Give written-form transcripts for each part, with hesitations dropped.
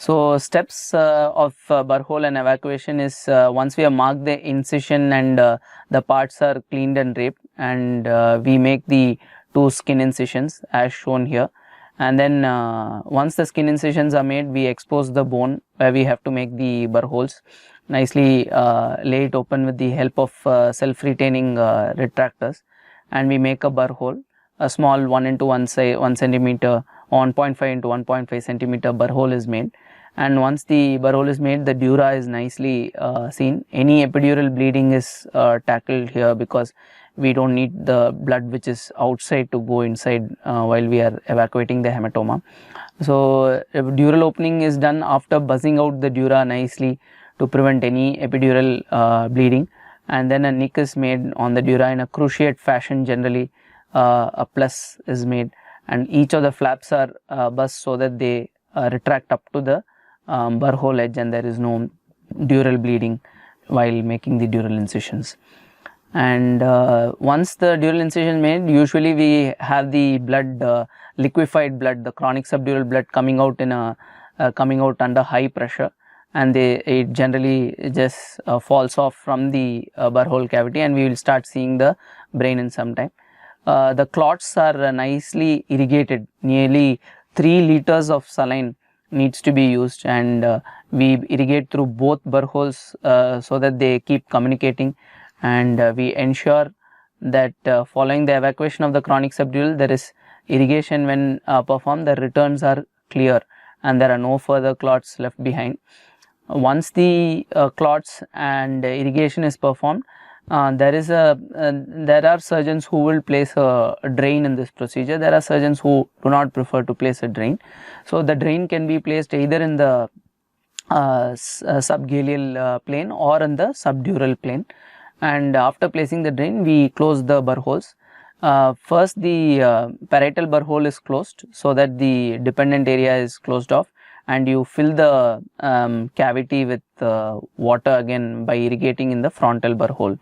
So steps of burr hole and evacuation is once we have marked the incision and the parts are cleaned and draped, and we make the 2 skin incisions as shown here, and then once the skin incisions are made, we expose the bone where we have to make the burr holes. Nicely lay it open with the help of self-retaining retractors, and we make a burr hole, a small 1 into 1 centimeter, 1.5 into 1.5 centimeter burr hole is made. And once the burr hole is made, the dura is nicely seen. Any epidural bleeding is tackled here, because we don't need the blood which is outside to go inside while we are evacuating the hematoma. So dural opening is done after buzzing out the dura nicely to prevent any epidural bleeding, and then a nick is made on the dura in a cruciate fashion. Generally a plus is made, and each of the flaps are buzzed so that they retract up to the burr hole edge, and there is no dural bleeding while making the dural incisions. And once the dural incision is made, usually we have the blood, liquefied blood, the chronic subdural blood coming out in a coming out under high pressure, and it generally just falls off from the burr hole cavity, and we will start seeing the brain in some time. The clots are nicely irrigated. Nearly 3 liters of saline needs to be used, and we irrigate through both burr holes so that they keep communicating, and we ensure that following the evacuation of the chronic subdural, there is irrigation when performed, the returns are clear and there are no further clots left behind. Once the clots and irrigation is performed, there are surgeons who will place a drain in this procedure. There are surgeons who do not prefer to place a drain. So the drain can be placed either in the subgaleal plane or in the subdural plane, and after placing the drain, we close the burr holes. First, the parietal burr hole is closed so that the dependent area is closed off, and you fill the cavity with water again by irrigating in the frontal burr hole.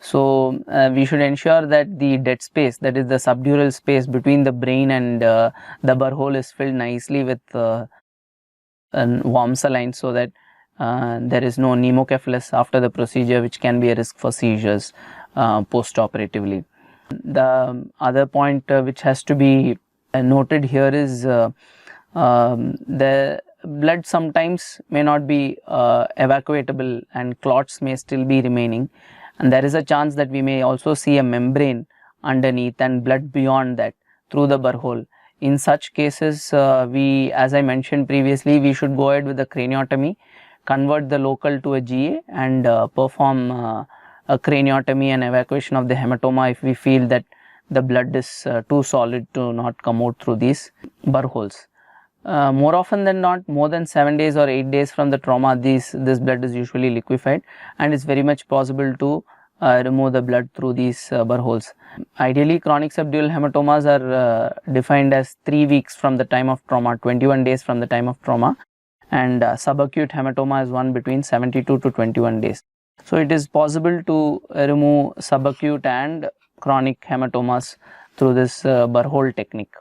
So we should ensure that the dead space, that is the subdural space between the brain and the burr hole, is filled nicely with warm saline, so that there is no pneumocephalus after the procedure, which can be a risk for seizures post-operatively. The other point which has to be noted here is the blood sometimes may not be evacuatable, and clots may still be remaining, and there is a chance that we may also see a membrane underneath and blood beyond that through the burr hole. In such cases, as I mentioned previously, we should go ahead with the craniotomy, convert the local to a GA, and perform a craniotomy and evacuation of the hematoma if we feel that the blood is too solid to not come out through these burr holes. More often than not, more than 7 days or 8 days from the trauma, this blood is usually liquefied, and it's very much possible to remove the blood through these burr holes. Ideally, chronic subdural hematomas are defined as 3 weeks from the time of trauma, 21 days from the time of trauma, and subacute hematoma is one between 72 to 21 days. So it is possible to remove subacute and chronic hematomas through this burr hole technique.